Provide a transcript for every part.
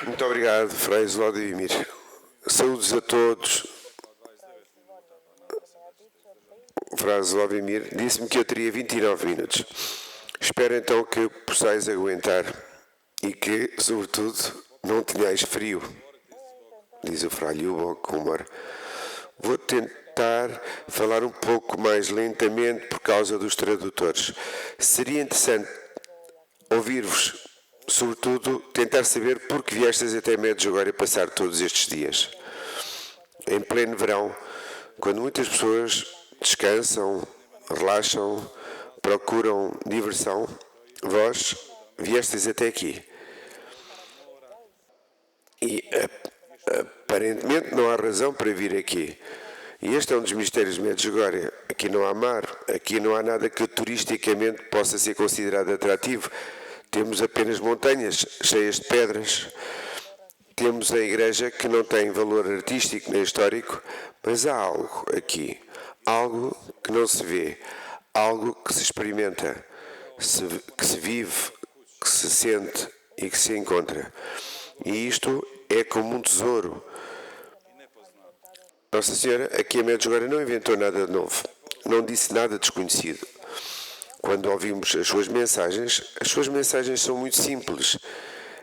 Muito obrigado, Frei Vladimir. Saúdes a todos. O Frei Vladimir disse-me que eu teria 29 minutos. Espero então que possais aguentar e que, sobretudo, não tenhais frio, diz o Frei Ljubo com humor. Vou tentar falar um pouco mais lentamente por causa dos tradutores. Seria interessante ouvir-vos, sobretudo, tentar saber por que viestes até Medjugorje passar todos estes dias. Em pleno verão, quando muitas pessoas descansam, relaxam, procuram diversão, vós viestes até aqui. E aparentemente não há razão para vir aqui. E este é um dos mistérios de Medjugorje. Aqui não há mar, aqui não há nada que turisticamente possa ser considerado atrativo. Temos apenas montanhas cheias de pedras. Temos a igreja que não tem valor artístico nem histórico, mas há algo aqui, algo que não se vê, algo que se experimenta, que se vive, que se sente e que se encontra. E isto é como um tesouro. Nossa Senhora, aqui a Medjugorje, não inventou nada de novo, não disse nada desconhecido. Quando ouvimos as suas mensagens são muito simples.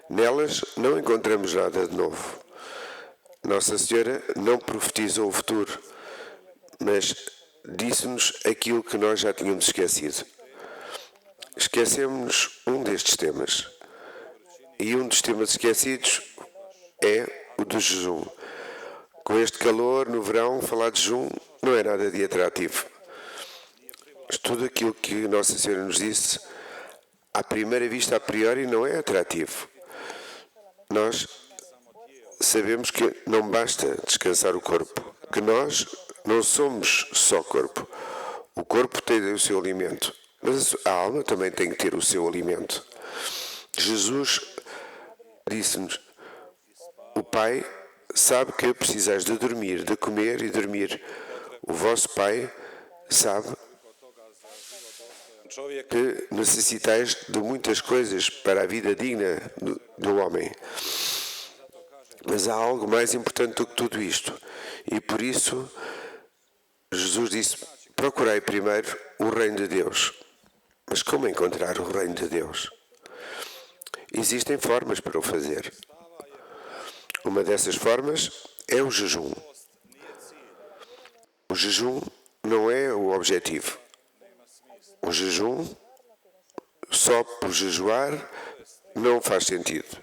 Nelas não encontramos nada de novo. Nossa Senhora não profetizou o futuro, mas disse-nos aquilo que nós já tínhamos esquecido. Esquecemos um destes temas. E um dos temas esquecidos é o do jejum. Com este calor, no verão, falar de jejum não é nada de atrativo. Mas tudo aquilo que Nossa Senhora nos disse, à primeira vista, a priori, não é atrativo. Nós sabemos que não basta descansar o corpo, que nós não somos só corpo. O corpo tem o seu alimento, mas a alma também tem que ter o seu alimento. Jesus disse-nos, o Pai sabe que precisais de dormir, de comer e dormir. O vosso Pai sabe que necessitais de muitas coisas para a vida digna do homem. Mas há algo mais importante do que tudo isto. E por isso, Jesus disse, procurai primeiro o reino de Deus. Mas como encontrar o reino de Deus? Existem formas para o fazer. Uma dessas formas é o jejum. O jejum não é o objetivo. O jejum, só por jejuar, não faz sentido.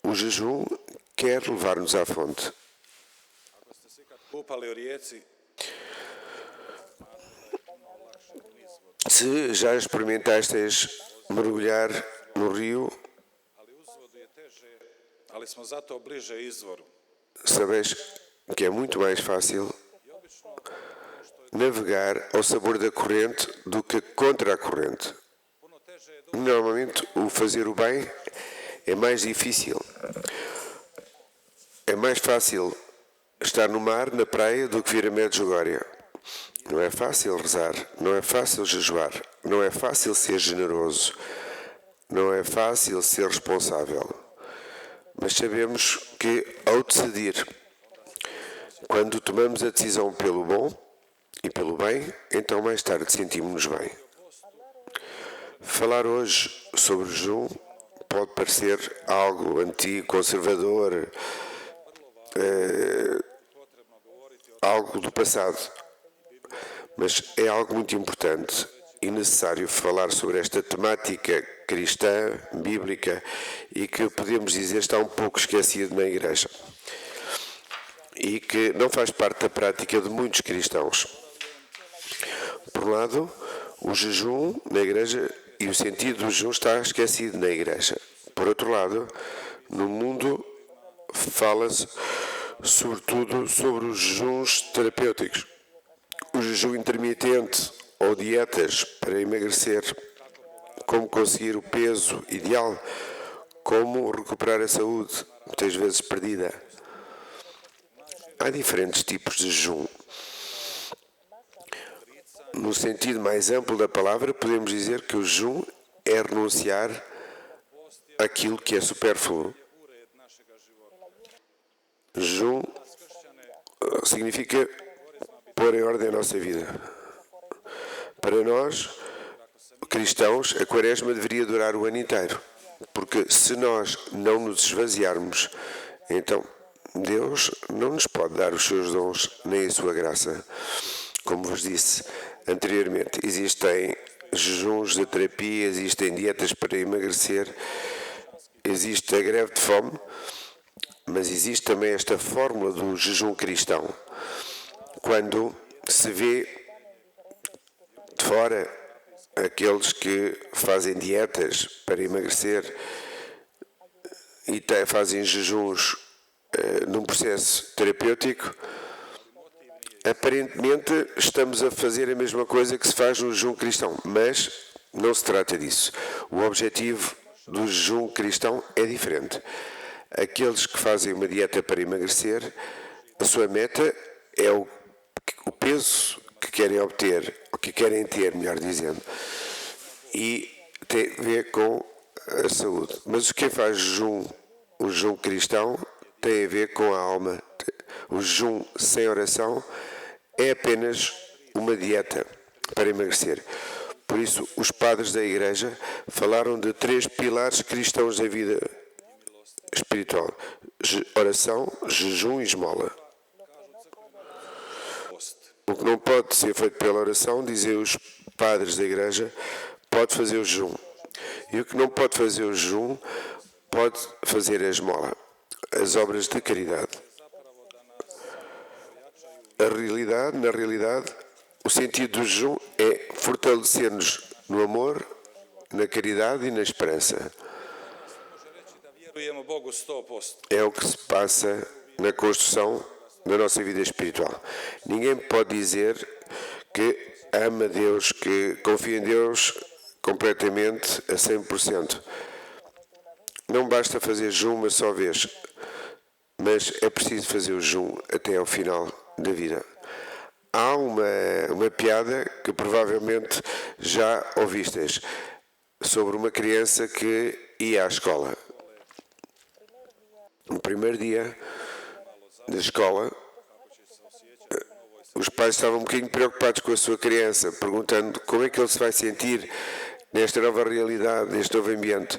O jejum quer levar-nos à fonte. Se já experimentasteis mergulhar no rio, sabeis que é muito mais fácil navegar ao sabor da corrente do que contra a corrente. Normalmente, o fazer o bem é mais difícil. É mais fácil estar no mar, na praia, do que vir a Medjugorje. Não é fácil rezar, não é fácil jejuar, não é fácil ser generoso, não é fácil ser responsável. Mas sabemos que, ao decidir, quando tomamos a decisão pelo bom e pelo bem, então mais tarde sentimos-nos bem. Falar hoje sobre o jejum pode parecer algo antigo, conservador, algo do passado, mas é algo muito importante e necessário falar sobre esta temática cristã, bíblica e que podemos dizer está um pouco esquecida na Igreja e que não faz parte da prática de muitos cristãos. Por um lado, o jejum na Igreja e o sentido do jejum está esquecido na Igreja. Por outro lado, no mundo fala-se sobretudo sobre os jejuns terapêuticos, o jejum intermitente ou dietas para emagrecer, como conseguir o peso ideal, como recuperar a saúde, muitas vezes perdida. Há diferentes tipos de jejum. No sentido mais amplo da palavra, podemos dizer que o jejum é renunciar aquilo que é supérfluo. Jejum significa pôr em ordem a nossa vida. Para nós, cristãos, a Quaresma deveria durar o ano inteiro, porque se nós não nos esvaziarmos, então Deus não nos pode dar os seus dons nem a sua graça. Como vos disse anteriormente, existem jejuns de terapia, existem dietas para emagrecer, existe a greve de fome, mas existe também esta fórmula do jejum cristão. Quando se vê de fora aqueles que fazem dietas para emagrecer e fazem jejuns num processo terapêutico, aparentemente estamos a fazer a mesma coisa que se faz no jejum cristão, mas não se trata disso. O objetivo do jejum cristão é diferente. Aqueles que fazem uma dieta para emagrecer, a sua meta é o peso que querem obter, ou que querem ter, melhor dizendo, e tem a ver com a saúde. Mas quem faz o jejum cristão tem a ver com a alma. O jejum sem oração é apenas uma dieta para emagrecer. Por isso, os padres da Igreja falaram de 3 pilares cristãos da vida espiritual: oração, jejum e esmola. O que não pode ser feito pela oração, dizem os padres da Igreja, pode fazer o jejum. E o que não pode fazer o jejum, pode fazer a esmola, as obras de caridade. Na realidade, o sentido do jejum é fortalecer-nos no amor, na caridade e na esperança. É o que se passa na construção da nossa vida espiritual. Ninguém pode dizer que ama Deus, que confia em Deus completamente a 100%. Não basta fazer jejum uma só vez, mas é preciso fazer o jejum até ao final da vida. Há uma piada que provavelmente já ouvistes sobre uma criança que ia à escola. No primeiro dia da escola, os pais estavam um bocadinho preocupados com a sua criança, perguntando como é que ele se vai sentir nesta nova realidade, neste novo ambiente.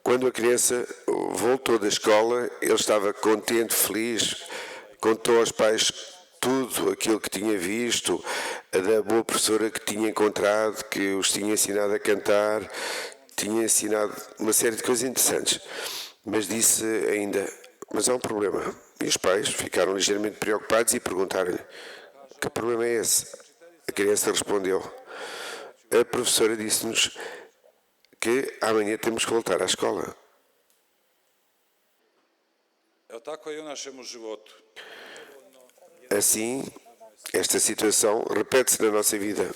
Quando a criança voltou da escola, ele estava contente, feliz, contou aos pais tudo aquilo que tinha visto, da boa professora que tinha encontrado, que os tinha ensinado a cantar, tinha ensinado uma série de coisas interessantes. Mas disse ainda, mas há um problema. E os pais ficaram ligeiramente preocupados e perguntaram-lhe, que problema é esse? A criança respondeu, a professora disse-nos que amanhã temos que voltar à escola. Assim, esta situação repete-se na nossa vida.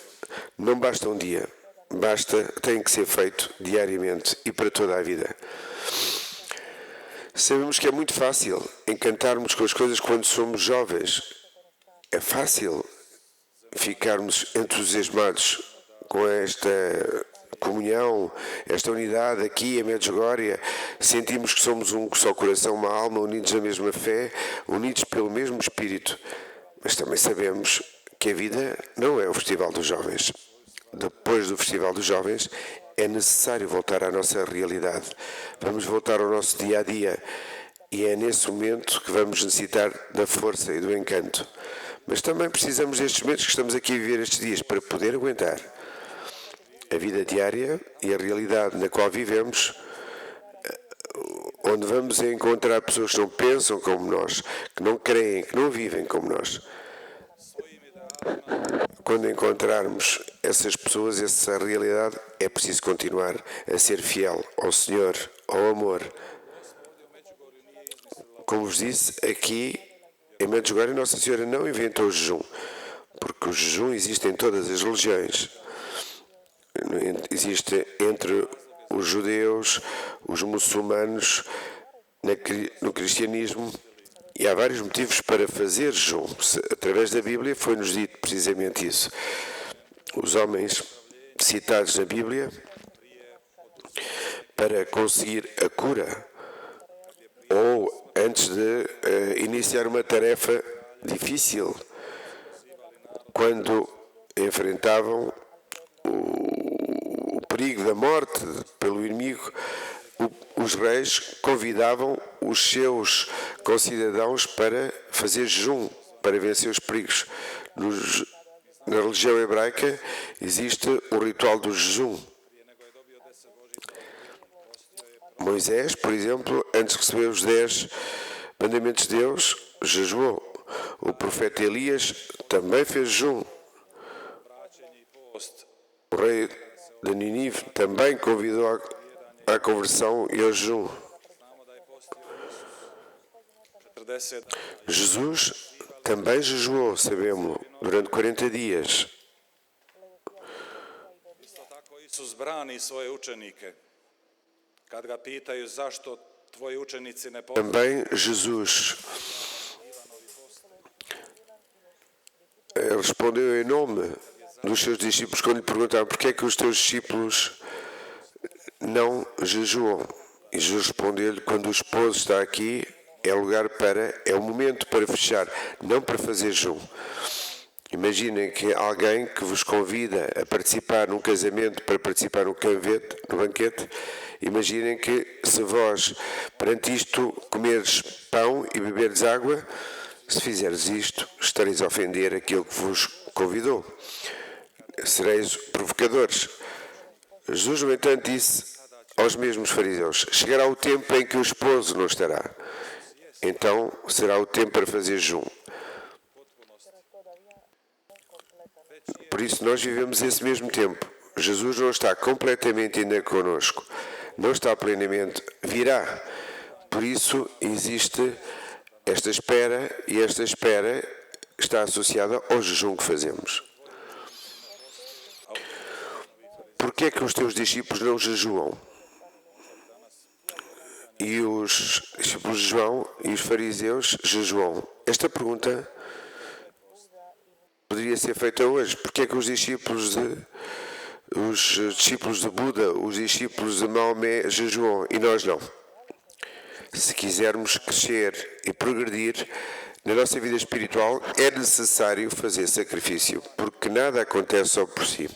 Não basta um dia, tem que ser feito diariamente e para toda a vida. Sabemos que é muito fácil encantarmos com as coisas quando somos jovens. É fácil ficarmos entusiasmados com esta comunhão, esta unidade aqui em Medjugorje. Sentimos que somos um só coração, uma alma, unidos na mesma fé, unidos pelo mesmo Espírito. Mas também sabemos que a vida não é o Festival dos Jovens. Depois do Festival dos Jovens, é necessário voltar à nossa realidade. Vamos voltar ao nosso dia-a-dia. E é nesse momento que vamos necessitar da força e do encanto. Mas também precisamos destes momentos que estamos aqui a viver estes dias para poder aguentar a vida diária e a realidade na qual vivemos, onde vamos encontrar pessoas que não pensam como nós, que não creem, que não vivem como nós. Quando encontrarmos essas pessoas, essa realidade, é preciso continuar a ser fiel ao Senhor, ao amor. Como vos disse, aqui em Medjugorje, Nossa Senhora não inventou o jejum, porque o jejum existe em todas as religiões. Existe entre os judeus, os muçulmanos, no cristianismo, e há vários motivos para fazer jejum. Através da Bíblia foi-nos dito precisamente isso. Os homens citados na Bíblia para conseguir a cura ou antes de iniciar uma tarefa difícil, quando enfrentavam o perigo da morte pelo inimigo, os reis convidavam os seus concidadãos para fazer jejum, para vencer os perigos. Na religião hebraica existe o ritual do jejum. Moisés, por exemplo, antes de receber os 10 mandamentos de Deus, jejuou. O profeta Elias também fez jejum. O rei de Nínive também convidou à conversão e ao jejum. Jesus também jejuou, sabemos, durante 40 dias. Isus brani svoje učenike. Kad ga pitaju zašto tvoji učenici ne postaju. Também Jesus respondeu em nome dos seus discípulos quando lhe perguntaram porque é que os teus discípulos não jejuam. E Jesus respondeu-lhe: quando o esposo está aqui, é o momento para fechar, não para fazer jejum. Imaginem que alguém que vos convida a participar num casamento para participar no banquete, imaginem que se vós, perante isto, comeres pão e beberes água, se fizeres isto, estareis a ofender aquele que vos convidou. Sereis provocadores. Jesus, no entanto, disse aos mesmos fariseus: chegará o tempo em que o esposo não estará. Então será o tempo para fazer jejum. Por isso nós vivemos esse mesmo tempo. Jesus não está completamente ainda connosco. Não está plenamente. Virá. Por isso existe esta espera, e esta espera está associada ao jejum que fazemos. Porquê é que os teus discípulos não jejuam? E os discípulos de João e os fariseus jejuam? Esta pergunta poderia ser feita hoje. Porquê é que os discípulos de Buda, os discípulos de Maomé jejuam e nós não? Se quisermos crescer e progredir na nossa vida espiritual, é necessário fazer sacrifício, porque nada acontece só por si.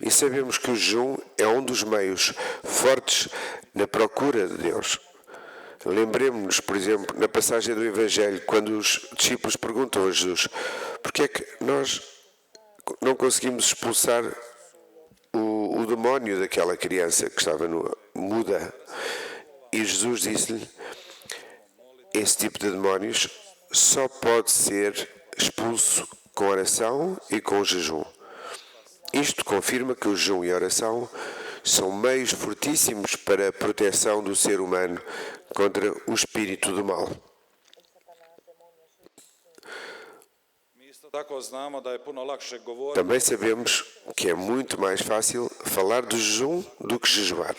E sabemos que o jejum é um dos meios fortes na procura de Deus. Lembremos-nos, por exemplo, na passagem do Evangelho, quando os discípulos perguntam a Jesus: porque é que nós não conseguimos expulsar o demónio daquela criança que estava muda? E Jesus disse-lhe: esse tipo de demónios só pode ser expulso com oração e com jejum. Isto confirma que o jejum e a oração são meios fortíssimos para a proteção do ser humano contra o espírito do mal. Também sabemos que é muito mais fácil falar do jejum do que jejuar.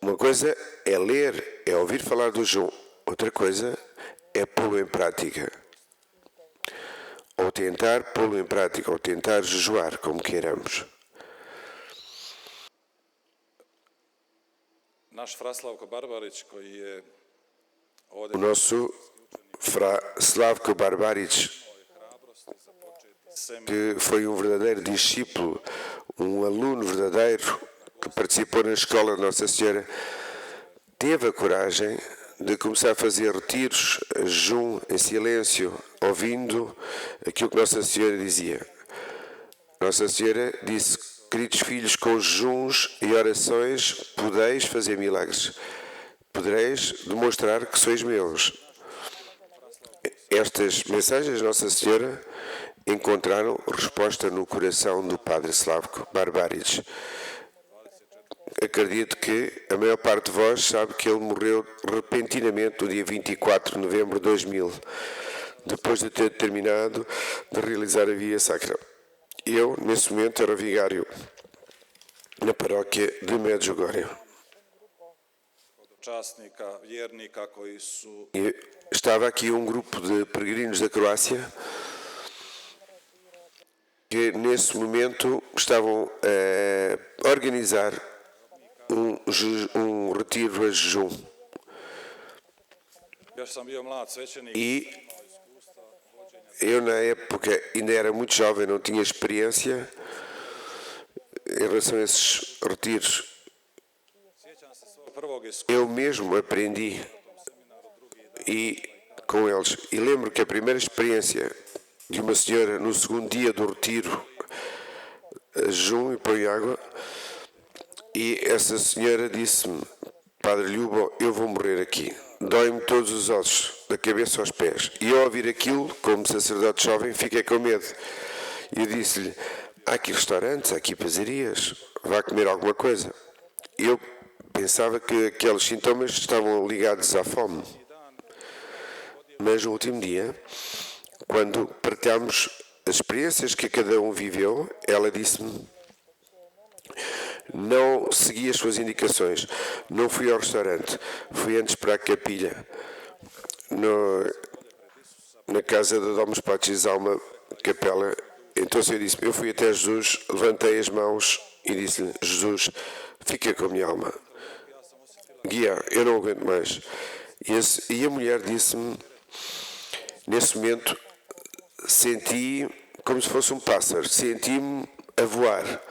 Uma coisa é ler, é ouvir falar do jejum. Outra coisa é pô-lo em prática. Ou tentar pô-lo em prática, ou tentar jejuar, como queiramos. O nosso Slavko Barbaric, que foi um verdadeiro discípulo, um aluno verdadeiro, que participou na escola de Nossa Senhora, teve a coragem de começar a fazer retiros, jejum, em silêncio, ouvindo aquilo que Nossa Senhora dizia. Nossa Senhora disse: queridos filhos, com jejuns e orações podeis fazer milagres. Podereis demonstrar que sois meus. Estas mensagens de Nossa Senhora encontraram resposta no coração do Padre Slavko Barbaric. Acredito que a maior parte de vós sabe que ele morreu repentinamente no dia 24 de novembro de 2000, depois de ter terminado de realizar a Via Sacra. Eu, nesse momento, era vigário na paróquia de Medjugorje. E estava aqui um grupo de peregrinos da Croácia que, nesse momento, estavam a organizar um retiro a jejum. Još sam bio mlad svećenik. E eu, na época, ainda era muito jovem, não tinha experiência em relação a esses retiros. Sjećam se svog prvog iskustva. Eu mesmo aprendi com eles. E lembro que a primeira experiência de uma senhora no segundo dia do retiro, a jejum e põe água, e essa senhora disse-me: Padre Ljubo, eu vou morrer aqui. Dói-me todos os ossos, da cabeça aos pés. E ao ouvir aquilo, como sacerdote jovem, fiquei com medo. E eu disse-lhe: há aqui restaurantes, há aqui pizzarias, vá comer alguma coisa. Eu pensava que aqueles sintomas estavam ligados à fome. Mas no último dia, quando partilhámos as experiências que cada um viveu, ela disse-me: não segui as suas indicações, não fui ao restaurante, fui antes para a capilha, na casa de Domus Patris há uma capela. Então eu disse: eu fui até Jesus, levantei as mãos e disse-lhe: Jesus, fica com a minha alma, guia, eu não aguento mais. E a mulher disse-me: nesse momento senti como se fosse um pássaro, senti-me a voar.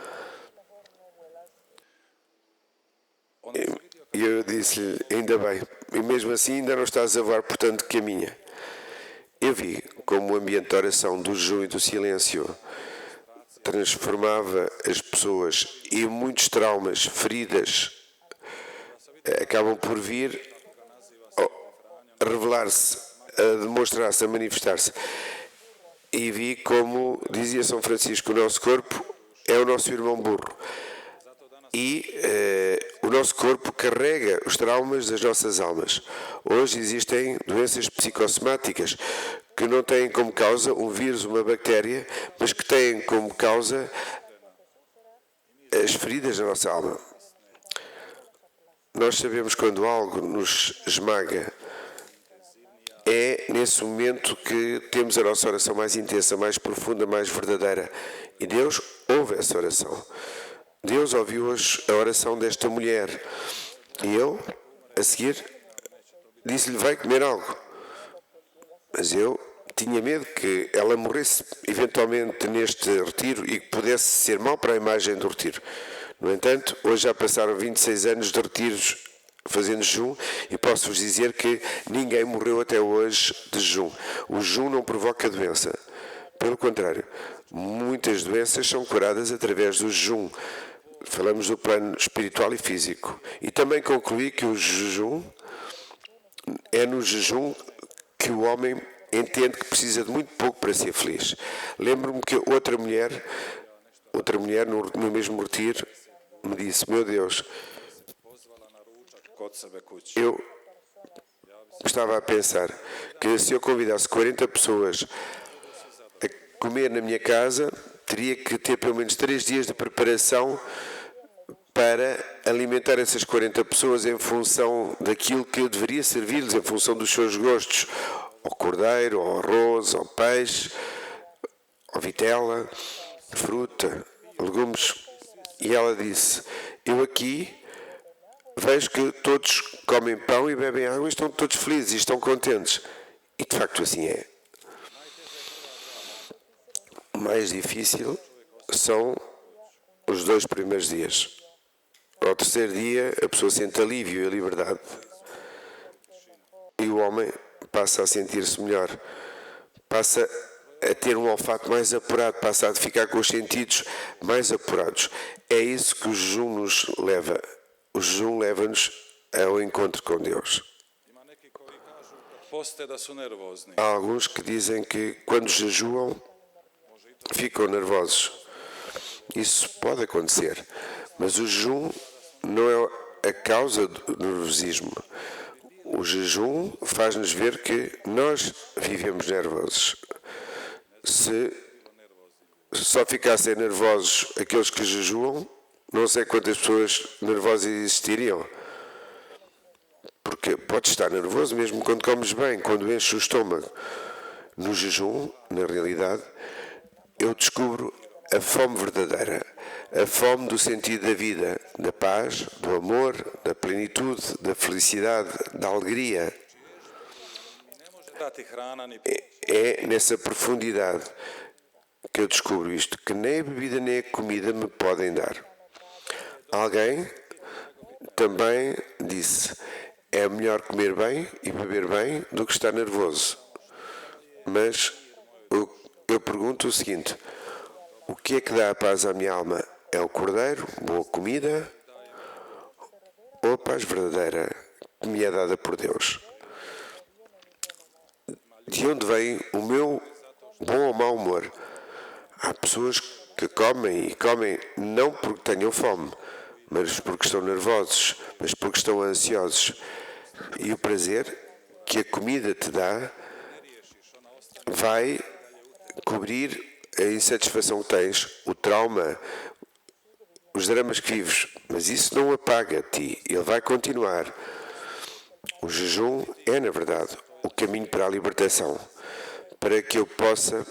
E eu disse-lhe: ainda bem, e mesmo assim ainda não estás a voar, portanto caminha. Eu vi como o ambiente de oração, do jejum e do silêncio transformava as pessoas, e muitos traumas, feridas, acabam por vir a revelar-se, a demonstrar-se, a manifestar-se. E vi como dizia São Francisco: o nosso corpo é o nosso irmão burro. E o nosso corpo carrega os traumas das nossas almas. Hoje existem doenças psicossomáticas que não têm como causa um vírus, uma bactéria, mas que têm como causa as feridas da nossa alma. Nós sabemos quando algo nos esmaga. É nesse momento que temos a nossa oração mais intensa, mais profunda, mais verdadeira. E Deus ouve essa oração. Deus ouviu a oração desta mulher. E eu, a seguir, disse-lhe: vai comer algo. Mas eu tinha medo que ela morresse eventualmente neste retiro e que pudesse ser mau para a imagem do retiro. No entanto, hoje já passaram 26 anos de retiros fazendo jejum e posso-vos dizer que ninguém morreu até hoje de jejum. O jejum não provoca doença. Pelo contrário, muitas doenças são curadas através do jejum. Falamos do plano espiritual e físico. E também concluí que o jejum é no jejum que o homem entende que precisa de muito pouco para ser feliz. Lembro-me que outra mulher no mesmo retiro me disse: meu Deus, eu estava a pensar que se eu convidasse 40 pessoas a comer na minha casa, teria que ter pelo menos 3 dias de preparação para alimentar essas 40 pessoas em função daquilo que eu deveria servir-lhes, em função dos seus gostos, ao cordeiro, ao arroz, ao peixe, ao vitela, fruta, legumes. E ela disse: eu aqui vejo que todos comem pão e bebem água e estão todos felizes e estão contentes. E de facto assim é. O mais difícil são os 2 primeiros dias. Ao 3º dia a pessoa sente alívio e liberdade. E o homem passa a sentir-se melhor. Passa a ter um olfato mais apurado, passa a ficar com os sentidos mais apurados. É isso que o jejum nos leva. O jejum leva-nos ao encontro com Deus. Há alguns que dizem que quando jejuam ficam nervosos. Isso pode acontecer, mas o jejum não é a causa do nervosismo. O jejum faz-nos ver que nós vivemos nervosos. Se só ficassem nervosos aqueles que jejuam, não sei quantas pessoas nervosas existiriam. Porque podes estar nervoso mesmo quando comes bem, quando enches o estômago. No jejum, na realidade, eu descubro a fome verdadeira. a fome do sentido da vida, da paz, do amor, da plenitude, da felicidade, da alegria. Ne može dati hrana ni É nessa profundidade que eu descubro isto, que nem a bebida nem a comida me podem dar. Alguém também disse, é melhor comer bem e beber bem do que estar nervoso. Mas eu pergunto o seguinte, o que é que dá a paz à minha alma? É o cordeiro, boa comida ou a paz verdadeira que me é dada por Deus? De onde vem o meu bom ou mau humor? Há pessoas que comem e comem não porque tenham fome, mas porque estão nervosos, mas porque estão ansiosos. E o prazer que a comida te dá vai cobrir a insatisfação que tens, o trauma, os dramas que vives, mas isso não apaga ti, ele vai continuar. O jejum é, na verdade, o caminho para a libertação, para que eu possa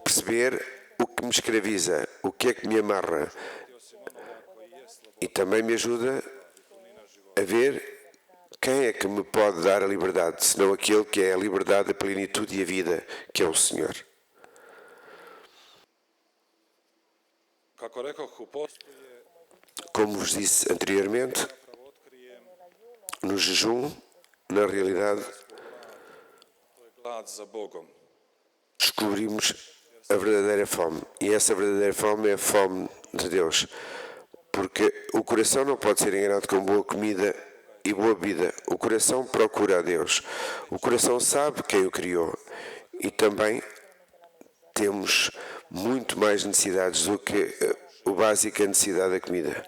perceber o que me escraviza, o que é que me amarra, e também me ajuda a ver quem é que me pode dar a liberdade, senão aquele que é a liberdade, a plenitude e a vida, que é o Senhor. Kako rekoh, u postu Como vos disse anteriormente, zapravo otkrijem no jejum, na realidade, to je glad za Bogom. descobrimos a verdadeira fome. E essa verdadeira fome é a fome de Deus. Porque o coração não pode ser enganado com boa comida e boa bebida. O coração procura a Deus. O coração sabe quem o criou. E também temos muito mais necessidades do que o básico, a necessidade da comida.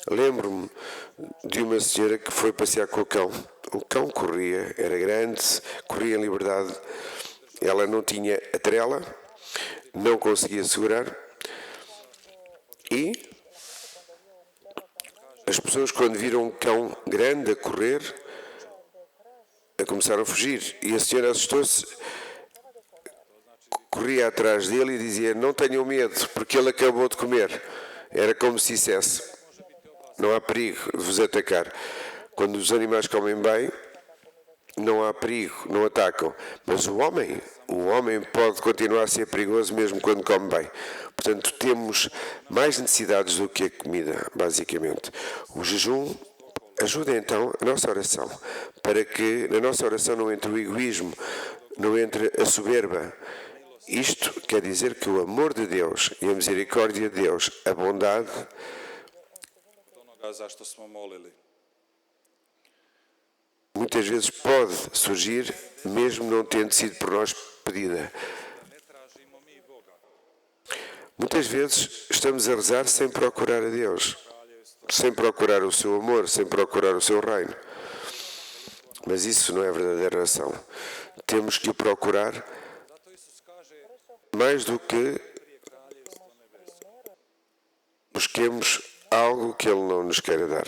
Lembro-me de uma senhora que foi passear com o cão. O cão corria, era grande, corria em liberdade. Ela não tinha a trela, não conseguia segurar. E as pessoas, quando viram um cão grande a correr, começaram a fugir. E a senhora assustou-se, corria atrás dele e dizia, não tenham medo, porque ele acabou de comer. Era como se dissesse, não há perigo de vos atacar. Quando os animais comem bem, não há perigo, não atacam. Mas o homem pode continuar a ser perigoso mesmo quando come bem. Portanto, temos mais necessidades do que a comida, basicamente. O jejum ajuda então a nossa oração, para que na nossa oração não entre o egoísmo, não entre a soberba. Isto quer dizer que o amor de Deus e a misericórdia de Deus, a bondade, Od onoga zašto smo molili. muitas vezes pode surgir, mesmo não tendo sido por nós pedida. Ne tražimo mi Boga, Muitas vezes estamos a rezar sem procurar a Deus, sem procurar o seu amor, sem procurar o seu reino. Mas isso não é verdadeira oração. Temos que o procurar zato Isus kaže, mais do que prije kraljevstvo nebesko. busquemos algo que Ele não nos queira dar.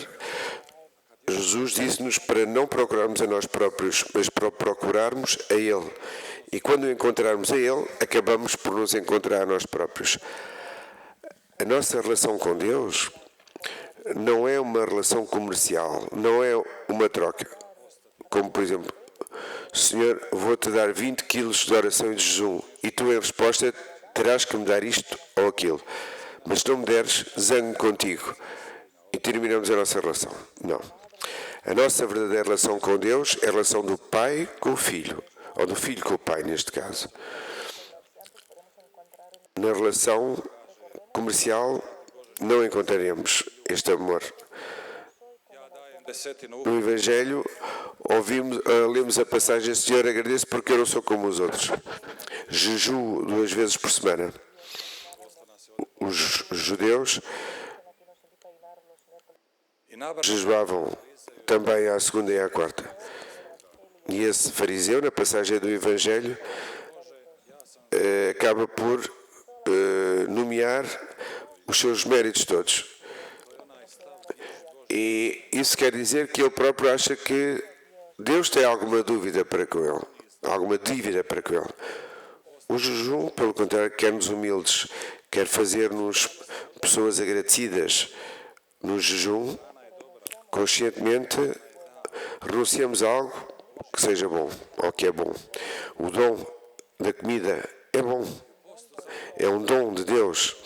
Jesus disse-nos para não procurarmos a nós próprios, mas para procurarmos a Ele. E quando encontrarmos a Ele, acabamos por nos encontrar a nós próprios. A nossa relação com Deus não é uma relação comercial, não é uma troca. Como, por exemplo, Senhor, vou-te dar 20 quilos de oração e de jejum, e tu, em resposta, terás que me dar isto ou aquilo. Mas se não me deres, zango contigo. E terminamos a nossa relação. Não. A nossa verdadeira relação com Deus é a relação do pai com o filho, ou do filho com o pai, neste caso. Na relação comercial não encontraremos este amor. Ja dajem desetinu No Evangelho, lemos a passagem, Senhor, agradeço porque eu não sou como os outros. Jejuo 2 vezes por semana. Os judeus i nabrali jejuavam também à segunda e à quarta. E esse fariseu, na passagem do Evangelho, acaba por nomear os seus méritos todos. E isso quer dizer que ele próprio acha que Deus tem alguma dúvida para com ele, alguma dívida para com ele. O jejum, pelo contrário, quer-nos humildes, quer fazer-nos pessoas agradecidas. No jejum, conscientemente, renunciamos a algo que seja bom, ou que é bom. O dom da comida é bom. É um dom de Deus.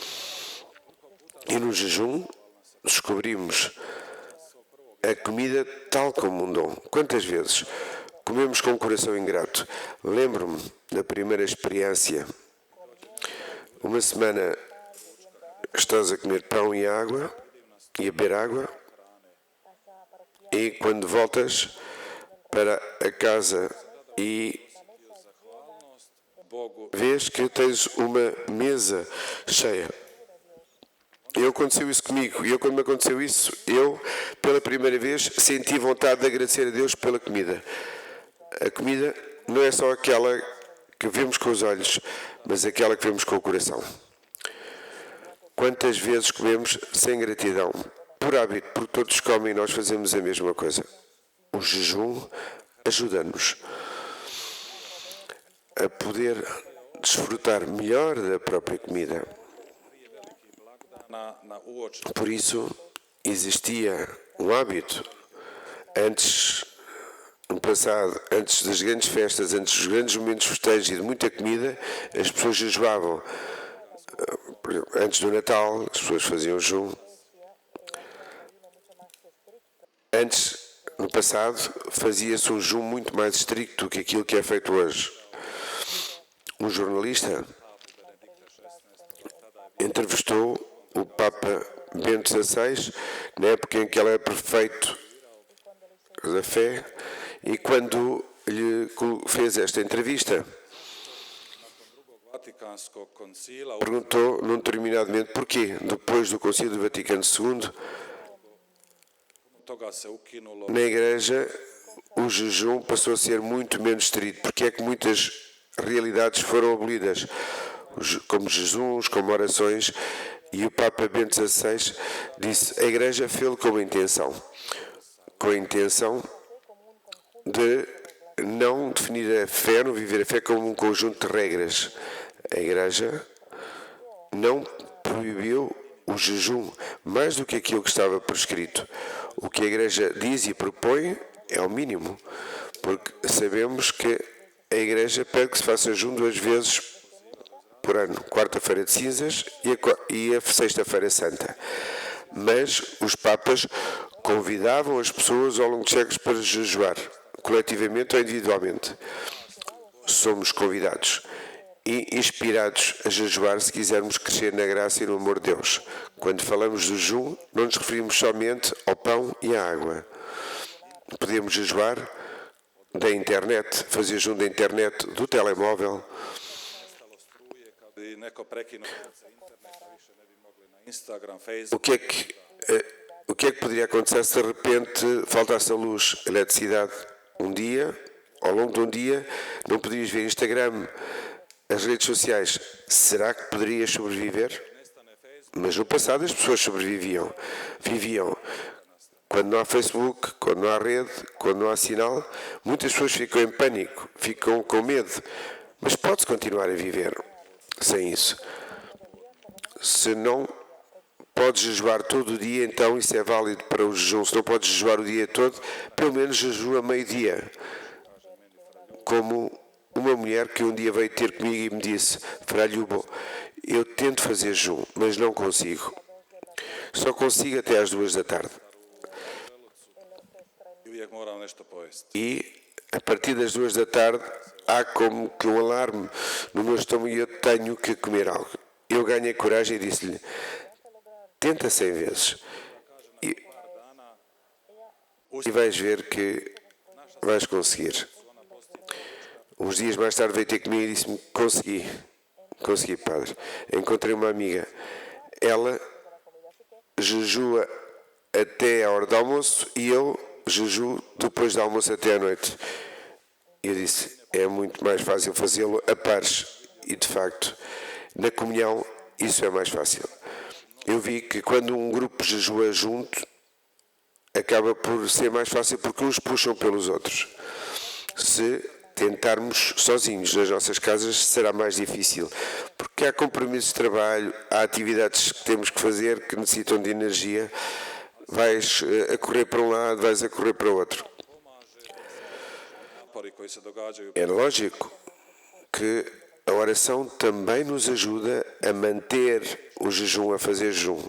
E no jejum, descobrimos a comida tal como um dom. Quantas vezes comemos com um coração ingrato? Lembro-me da primeira experiência. Uma semana estás a comer pão e água, e a beber água, e quando voltas para a casa e vês que tens uma mesa cheia. Aconteceu isso comigo. E quando me aconteceu isso, eu, pela primeira vez, senti vontade de agradecer a Deus pela comida. A comida não é só aquela que vemos com os olhos, mas aquela que vemos com o coração. Quantas vezes comemos sem gratidão? Por hábito, porque todos comem e nós fazemos a mesma coisa. O jejum ajuda-nos a poder desfrutar melhor da própria comida. Por isso, existia um hábito antes, no passado, antes das grandes festas, antes dos grandes momentos festejos e de muita comida, as pessoas jejuavam. Por exemplo, antes do Natal, as pessoas faziam jejum. Antes, no passado, fazia-se um jejum muito mais estricto do que aquilo que é feito hoje. Um jornalista entrevistou o Papa Bento XVI, na época em que ele era prefeito da fé, e quando lhe fez esta entrevista, perguntou num determinado momento porquê, depois do Concílio do Vaticano II, na Igreja o jejum passou a ser muito menos estrito, porque é que muitas realidades foram abolidas, como jejuns, como orações, e o Papa Bento XVI disse: a Igreja fez-lo com a intenção de não definir a fé, não viver a fé como um conjunto de regras. A Igreja não proibiu o jejum mais do que aquilo que estava prescrito. O que a Igreja diz e propõe é o mínimo, porque sabemos que a Igreja pede que se faça jejum 2 vezes por ano, quarta-feira de cinzas e a sexta-feira santa. Mas os papas convidavam as pessoas ao longo dos séculos para jejuar, coletivamente ou individualmente. Somos convidados e inspirados a jejuar se quisermos crescer na graça e no amor de Deus. Quando falamos do jejum, não nos referimos somente ao pão e à água. Podemos jejuar da internet, fazer jejum da internet, do telemóvel. O que é que poderia acontecer se de repente faltasse a luz, a eletricidade? Um dia, ao longo de um dia, não poderias ver Instagram, as redes sociais. Será que poderias sobreviver? Mas no passado as pessoas sobreviviam. Viviam. Quando não há Facebook, quando não há rede, quando não há sinal, muitas pessoas ficam em pânico, ficam com medo. Mas pode-se continuar a viver sem isso. Se não podes jejuar todo o dia, então isso é válido para o jejum. Se não podes jejuar o dia todo, pelo menos jejua meio-dia. Como uma mulher que um dia veio ter comigo e me disse: Frei Hugo, eu tento fazer jejum, mas não consigo. Só consigo até às 2 da tarde. E a partir das 2 da tarde há como que um alarme no meu estômago e eu tenho que comer algo. Eu ganhei coragem e disse-lhe: tenta 100 vezes e vais ver que vais conseguir. Uns dias mais tarde veio ter comigo e disse-me: consegui, padre. Encontrei uma amiga, ela jejua até a hora do almoço e eu jejuo depois do almoço até à noite. Eu disse: é muito mais fácil fazê-lo a pares. E de facto, na comunhão, isso é mais fácil. Eu vi que quando um grupo jejua junto, acaba por ser mais fácil porque uns puxam pelos outros. Se tentarmos sozinhos nas nossas casas será mais difícil, porque há compromissos de trabalho, há atividades que temos que fazer que necessitam de energia, vais a correr para um lado, vais a correr para o outro. napori koji se događaju. É lógico que a oração também nos ajuda a manter o jejum, a fazer jejum.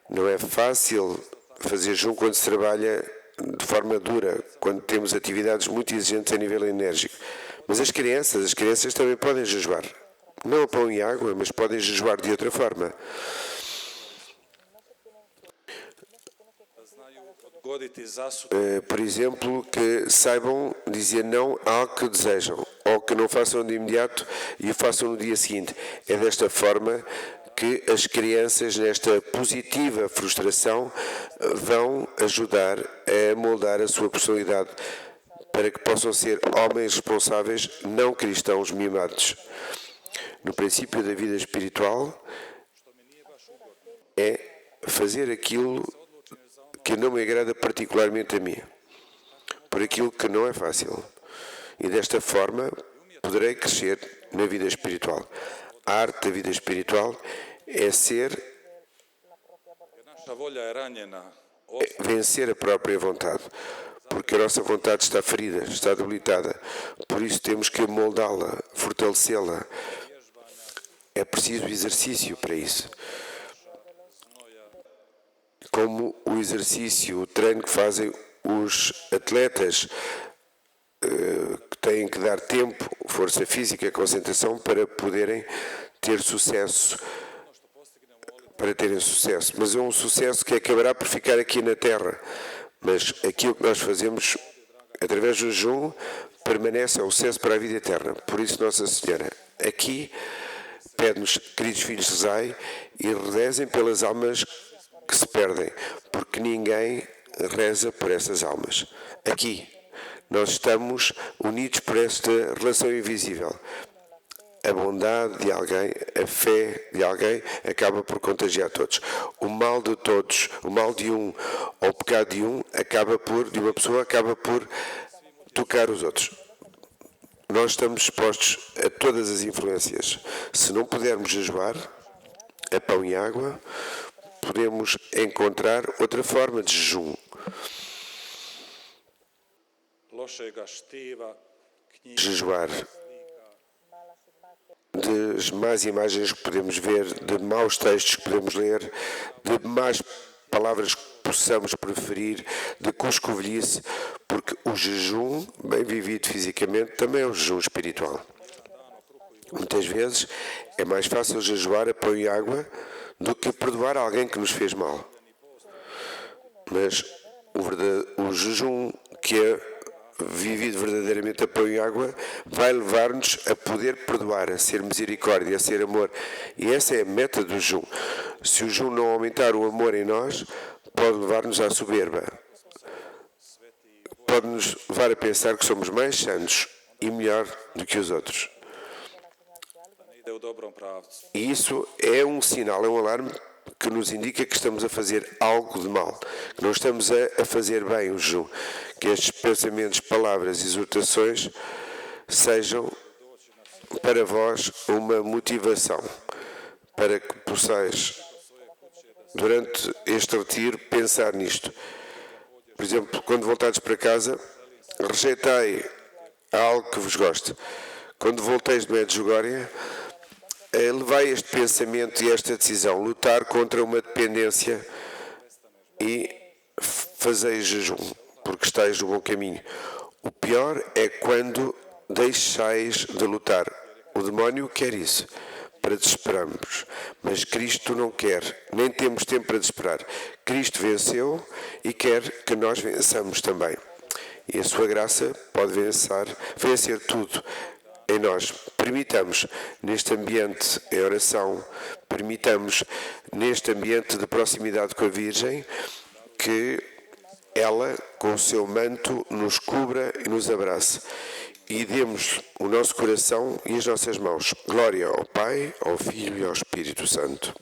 Não é fácil fazer jejum quando se trabalha de forma dura, quando temos atividades muito exigentes a nível enérgico. Mas as crianças também podem jejuar. Não a pão e água, mas podem jejuar de outra forma. Znaju odgoditi zasud. Por exemplo, que saibam dizer não ao que desejam, ou que não façam de imediato e o façam no dia seguinte. É desta forma que as crianças, nesta positiva frustração, vão ajudar a moldar a sua personalidade para que possam ser homens responsáveis, não cristãos mimados. No princípio da vida espiritual é fazer aquilo que não me agrada particularmente a mim, por aquilo que não é fácil. E desta forma poderei crescer na vida espiritual. A arte da vida espiritual é Naša volja je ranjena. vencer a própria vontade, porque a nossa vontade está ferida, está debilitada. Por isso temos que moldá-la, fortalecê-la. É preciso exercício para isso. Como o exercício, o treino que fazem os atletas, que têm que dar tempo, força física, concentração para poderem ter sucesso, para terem sucesso. Mas é um sucesso que acabará por ficar aqui na Terra. Mas aquilo que nós fazemos através do jejum permanece ao sucesso para a vida eterna. Por isso, Nossa Senhora aqui pede-nos, queridos filhos, rezai e rezem pelas almas que se perdem, porque ninguém reza por essas almas. Aqui, nós estamos unidos por esta relação invisível. A bondade de alguém, a fé de alguém, acaba por contagiar todos. O mal de todos, o mal de um, ou o pecado de um, de uma pessoa, acaba por tocar os outros. Nós estamos expostos a todas as influências. Se não pudermos jejuar, a pão e água, podemos encontrar outra forma de jejum. Lošega štiva, knjiga, Jejuar das más imagens que podemos ver, de maus textos que podemos ler, de más palavras que possamos preferir, de cuscovelhice, porque o jejum, bem vivido fisicamente, também é um jejum espiritual. Muitas vezes é mais fácil jejuar a pão e água do que perdoar alguém que nos fez mal. Mas o jejum que é vivido verdadeiramente a pão e água vai levar-nos a poder perdoar, a ser misericórdia, a ser amor. E essa é a meta do jejum. Se o jejum não aumentar o amor em nós, pode levar-nos à soberba. Pode nos levar a pensar que somos mais santos e melhor do que os outros. ide u dobrom pravcu. E isso é um sinal, é um alarme que nos indica que estamos a fazer algo de mal, que não estamos a fazer bem o jejum, que estes pensamentos, palavras e exortações sejam para vós uma motivação, para que possais, durante este retiro, pensar nisto. Por exemplo, quando voltares para casa, rejeitai algo que vos goste. Quando volteis de Medjugorje, levai este pensamento e esta decisão, lutar contra uma dependência e fazeis jejum, porque estáis no bom caminho. O pior é quando deixais de lutar. O demónio quer isso, para desesperarmos. Mas Cristo não quer, nem temos tempo para desesperar. Cristo venceu e quer que nós vençamos também. E a sua graça pode vencer tudo em nós. Permitamos, neste ambiente em oração, permitamos, neste ambiente de proximidade com a Virgem, que ela, com o seu manto, nos cubra e nos abrace. E demos o nosso coração e as nossas mãos. Glória ao Pai, ao Filho e ao Espírito Santo.